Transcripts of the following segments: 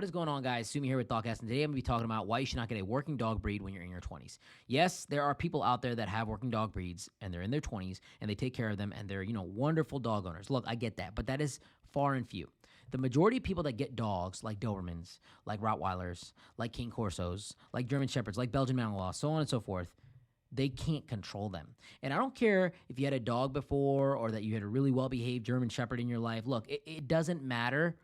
What is going on, guys? Sumi here with Dogcast, and today I'm going to be talking about why you should not get a working dog breed when you're in your 20s. Yes, there are people out there that have working dog breeds, and they're in their 20s, and they take care of them, and they're, wonderful dog owners. Look, I get that, but that is far and few. The majority of people that get dogs, like Dobermans, like Rottweilers, like King Corsos, like German Shepherds, like Belgian Malinois, so on and so forth, they can't control them. And I don't care if you had a dog before or that you had a really well-behaved German Shepherd in your life. Look, it doesn't matter.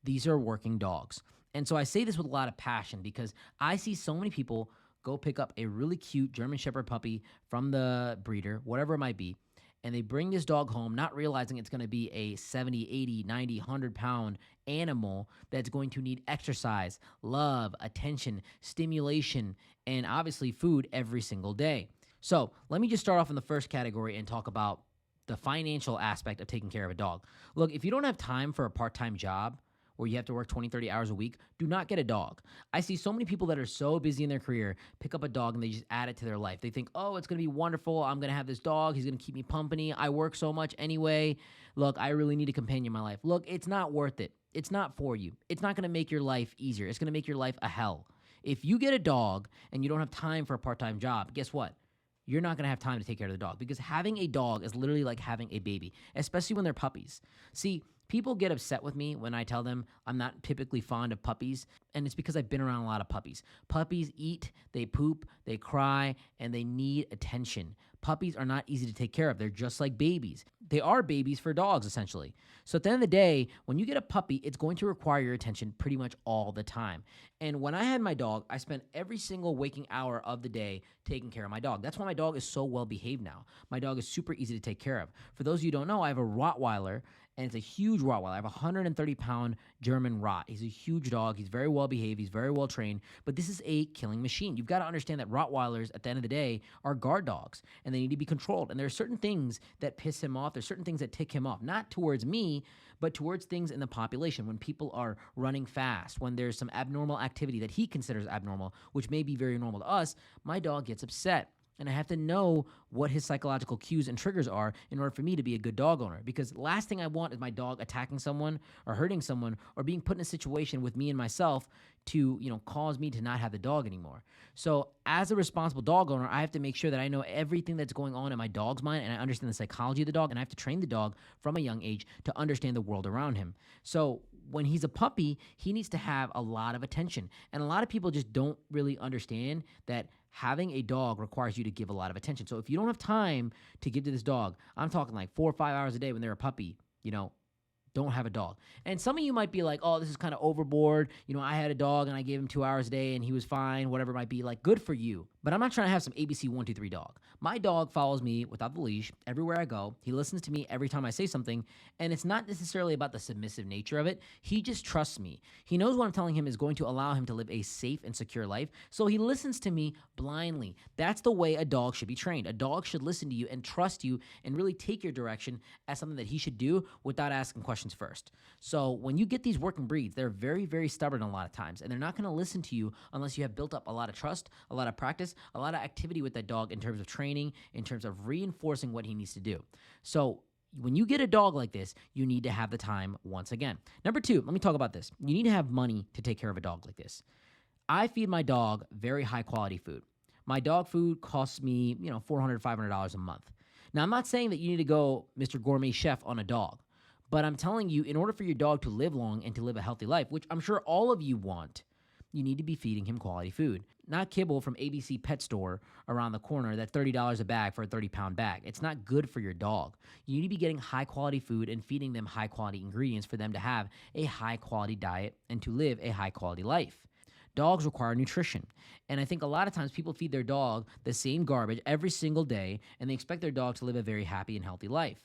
These are working dogs. And so I say this with a lot of passion because I see so many people go pick up a really cute German Shepherd puppy from the breeder, whatever it might be, and they bring this dog home not realizing it's going to be a 70, 80, 90, 100-pound animal that's going to need exercise, love, attention, stimulation, and obviously food every single day. So let me just start off in the first category and talk about the financial aspect of taking care of a dog. Look, if you don't have time for a part-time job, where you have to work 20, 30 hours a week, do not get a dog. I see so many people that are so busy in their career, pick up a dog and they just add it to their life. They think, oh, it's going to be wonderful. I'm going to have this dog. He's going to keep me company. I work so much anyway. Look, I really need a companion in my life. Look, it's not worth it. It's not for you. It's not going to make your life easier. It's going to make your life a hell. If you get a dog and you don't have time for a part-time job, guess what? You're not going to have time to take care of the dog because having a dog is literally like having a baby, especially when they're puppies. See, people get upset with me when I tell them I'm not typically fond of puppies, and it's because I've been around a lot of puppies. Puppies eat, they poop, they cry, and they need attention. Puppies are not easy to take care of. They're just like babies. They are babies for dogs, essentially. So at the end of the day, when you get a puppy, it's going to require your attention pretty much all the time. And when I had my dog, I spent every single waking hour of the day taking care of my dog. That's why my dog is so well behaved now. My dog is super easy to take care of. For those of you who don't know, I have a Rottweiler, and it's a huge Rottweiler. I have a 130-pound German Rott. He's a huge dog. He's very well behaved. He's very well trained. But this is a killing machine. You've got to understand that Rottweilers, at the end of the day, are guard dogs, and they need to be controlled. And there are certain things that piss him off. There's certain things that tick him off, not towards me, but towards things in the population. When people are running fast, when there's some abnormal activity that he considers abnormal, which may be very normal to us, my dog gets upset. And I have to know what his psychological cues and triggers are in order for me to be a good dog owner. Because the last thing I want is my dog attacking someone or hurting someone or being put in a situation with me and myself to, cause me to not have the dog anymore. So as a responsible dog owner, I have to make sure that I know everything that's going on in my dog's mind and I understand the psychology of the dog, and I have to train the dog from a young age to understand the world around him. So when he's a puppy, he needs to have a lot of attention. And a lot of people just don't really understand that having a dog requires you to give a lot of attention. So if you don't have time to give to this dog, I'm talking like 4 or 5 hours a day when they're a puppy, don't have a dog. And some of you might be like, oh, this is kind of overboard. I had a dog and I gave him 2 hours a day and he was fine, whatever it might be. Like, good for you. But I'm not trying to have some ABC 1, 2, 3 dog. My dog follows me without the leash everywhere I go. He listens to me every time I say something. And it's not necessarily about the submissive nature of it. He just trusts me. He knows what I'm telling him is going to allow him to live a safe and secure life. So he listens to me blindly. That's the way a dog should be trained. A dog should listen to you and trust you and really take your direction as something that he should do without asking questions first. So when you get these working breeds, they're very, very stubborn a lot of times, and they're not going to listen to you unless you have built up a lot of trust, a lot of practice, a lot of activity with that dog in terms of training, in terms of reinforcing what he needs to do. So when you get a dog like this, you need to have the time once again. Number 2, let me talk about this. You need to have money to take care of a dog like this. I feed my dog very high quality food. My dog food costs me, $400, $500 a month. Now, I'm not saying that you need to go Mr. Gourmet Chef on a dog, but I'm telling you, in order for your dog to live long and to live a healthy life, which I'm sure all of you want, you need to be feeding him quality food. Not kibble from ABC Pet Store around the corner that's $30 a bag for a 30-pound bag. It's not good for your dog. You need to be getting high-quality food and feeding them high-quality ingredients for them to have a high-quality diet and to live a high-quality life. Dogs require nutrition. And I think a lot of times people feed their dog the same garbage every single day, and they expect their dog to live a very happy and healthy life.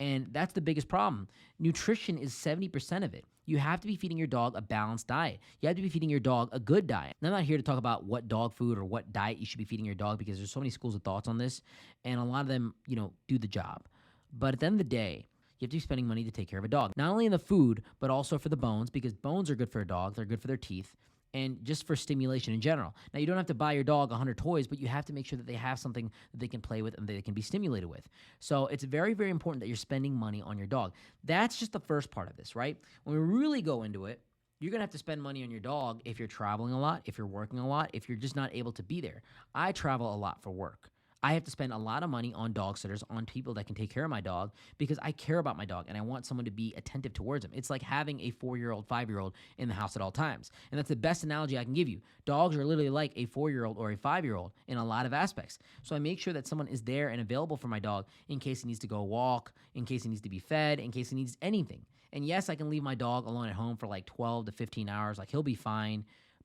And that's the biggest problem. Nutrition is 70% of it. You have to be feeding your dog a balanced diet. You have to be feeding your dog a good diet. And I'm not here to talk about what dog food or what diet you should be feeding your dog because there's so many schools of thoughts on this, and a lot of them, do the job. But at the end of the day, you have to be spending money to take care of a dog. Not only in the food, but also for the bones, because bones are good for a dog. They're good for their teeth. And just for stimulation in general. Now, you don't have to buy your dog 100 toys, but you have to make sure that they have something that they can play with and that they can be stimulated with. So it's very, very important that you're spending money on your dog. That's just the first part of this, right? When we really go into it, You're going to have to spend money on your dog if you're traveling a lot, if you're working a lot, if you're just not able to be there. I travel a lot for work. I have to spend a lot of money on dog sitters, on people that can take care of my dog because I care about my dog and I want someone to be attentive towards him. It's like having a 4-year-old, 5-year-old in the house at all times. And that's the best analogy I can give you. Dogs are literally like a 4-year-old or a 5-year-old in a lot of aspects. So I make sure that someone is there and available for my dog in case he needs to go walk, in case he needs to be fed, in case he needs anything. And yes, I can leave my dog alone at home for like 12 to 15 hours. Like he'll be fine.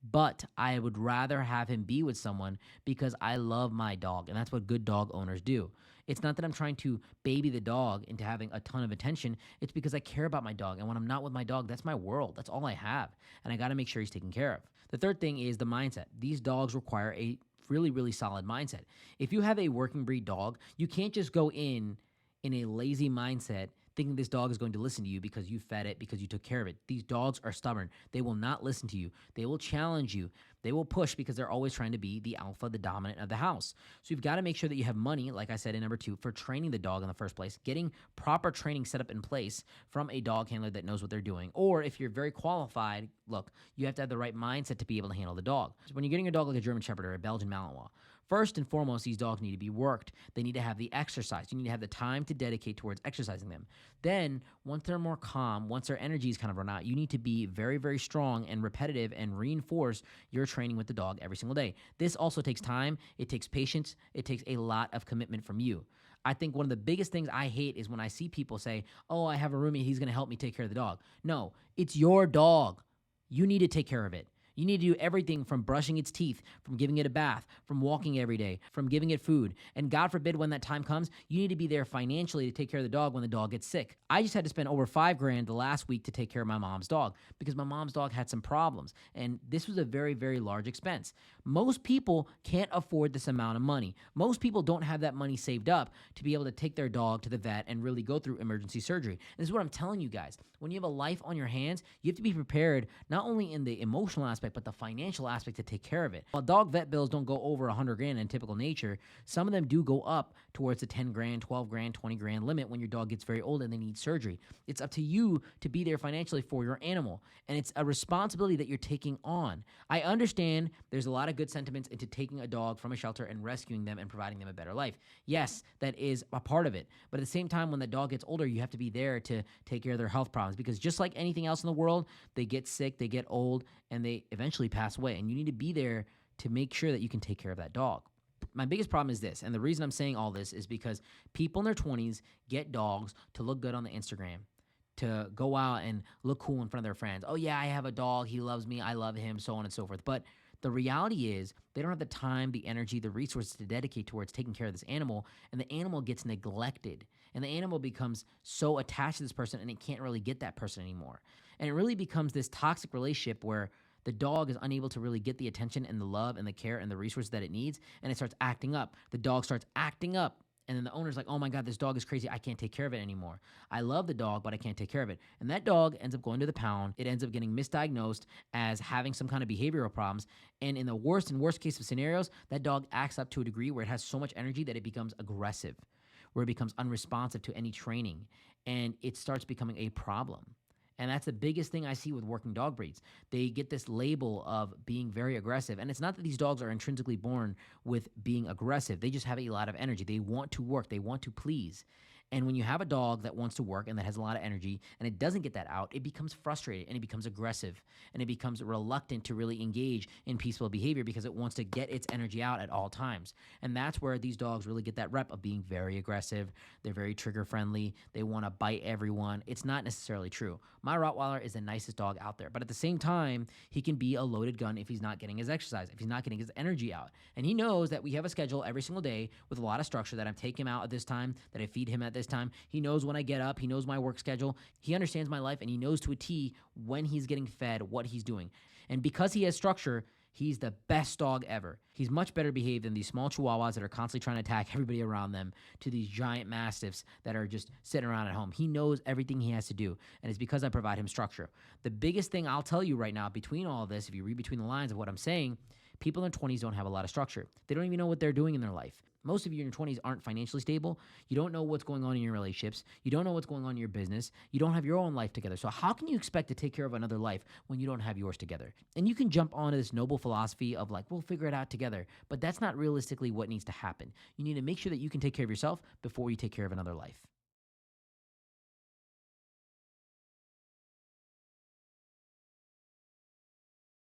But I would rather have him be with someone because I love my dog. And that's what good dog owners do. It's not that I'm trying to baby the dog into having a ton of attention. It's because I care about my dog. And when I'm not with my dog, that's my world. That's all I have. And I got to make sure he's taken care of. The third thing is the mindset. These dogs require a really, really solid mindset. If you have a working breed dog, you can't just go in a lazy mindset thinking this dog is going to listen to you because you fed it, because you took care of it. These dogs are stubborn. They will not listen to you. They will challenge you. They will push because they're always trying to be the alpha, the dominant of the house. So you've got to make sure that you have money, like I said in number 2, for training the dog in the first place, getting proper training set up in place from a dog handler that knows what they're doing. Or if you're very qualified, look, you have to have the right mindset to be able to handle the dog. So when you're getting a dog like a German Shepherd or a Belgian Malinois, first and foremost, these dogs need to be worked. They need to have the exercise. You need to have the time to dedicate towards exercising them. Then, once they're more calm, once their energy is kind of run out, you need to be very, very strong and repetitive and reinforce your training with the dog every single day. This also takes time. It takes patience. It takes a lot of commitment from you. I think one of the biggest things I hate is when I see people say, oh, I have a roommate, he's going to help me take care of the dog. No, it's your dog. You need to take care of it. You need to do everything from brushing its teeth, from giving it a bath, from walking every day, from giving it food. And God forbid when that time comes, you need to be there financially to take care of the dog when the dog gets sick. I just had to spend over $5,000 the last week to take care of my mom's dog because my mom's dog had some problems. And this was a very, very large expense. Most people can't afford this amount of money. Most people don't have that money saved up to be able to take their dog to the vet and really go through emergency surgery. And this is what I'm telling you guys. When you have a life on your hands, you have to be prepared not only in the emotional aspect, but the financial aspect to take care of it. While dog vet bills don't go over $100,000 in typical nature, some of them do go up towards the $10,000, $12,000, $20,000 limit when your dog gets very old and they need surgery. It's up to you to be there financially for your animal, and it's a responsibility that you're taking on. I understand there's a lot of good sentiments into taking a dog from a shelter and rescuing them and providing them a better life. Yes, that is a part of it. But at the same time, when the dog gets older, you have to be there to take care of their health problems because just like anything else in the world, they get sick, they get old, and they eventually pass away. And you need to be there to make sure that you can take care of that dog. My biggest problem is this, and the reason I'm saying all this is because people in their 20s get dogs to look good on the Instagram, to go out and look cool in front of their friends. Oh yeah, I have a dog, he loves me, I love him, so on and so forth. But the reality is they don't have the time, the energy, the resources to dedicate towards taking care of this animal, and the animal gets neglected. And the animal becomes so attached to this person and it can't really get that person anymore. And it really becomes this toxic relationship where the dog is unable to really get the attention and the love and the care and the resources that it needs, and it starts acting up. The dog starts acting up. And then the owner's like, oh my God, this dog is crazy. I can't take care of it anymore. I love the dog, but I can't take care of it. And that dog ends up going to the pound. It ends up getting misdiagnosed as having some kind of behavioral problems. And in the worst and worst case of scenarios, that dog acts up to a degree where it has so much energy that it becomes aggressive, where it becomes unresponsive to any training. And it starts becoming a problem. And that's the biggest thing I see with working dog breeds. They get this label of being very aggressive. And it's not that these dogs are intrinsically born with being aggressive. They just have a lot of energy. They want to work. They want to please. And when you have a dog that wants to work and that has a lot of energy and it doesn't get that out, it becomes frustrated and it becomes aggressive and it becomes reluctant to really engage in peaceful behavior because it wants to get its energy out at all times. And that's where these dogs really get that rep of being very aggressive. They're very trigger friendly. They want to bite everyone. It's not necessarily true. My Rottweiler is the nicest dog out there, but at the same time, he can be a loaded gun if he's not getting his exercise, if he's not getting his energy out. And he knows that we have a schedule every single day with a lot of structure, that I take him out at this time, that I feed him at this time. He knows when I get up. He knows my work schedule. He understands my life, and he knows to a T when he's getting fed, what he's doing. And because he has structure, he's the best dog ever. He's much better behaved than these small Chihuahuas that are constantly trying to attack everybody around them, to these giant Mastiffs that are just sitting around at home. He knows everything he has to do, and it's because I provide him structure. The biggest thing I'll tell you right now between all of this, if you read between the lines of what I'm saying, People in their 20s don't have a lot of structure. They don't even know what they're doing in their life. Most of you in your 20s aren't financially stable. You don't know what's going on in your relationships. You don't know what's going on in your business. You don't have your own life together. So how can you expect to take care of another life when you don't have yours together? And you can jump onto this noble philosophy of like, we'll figure it out together. But that's not realistically what needs to happen. You need to make sure that you can take care of yourself before you take care of another life.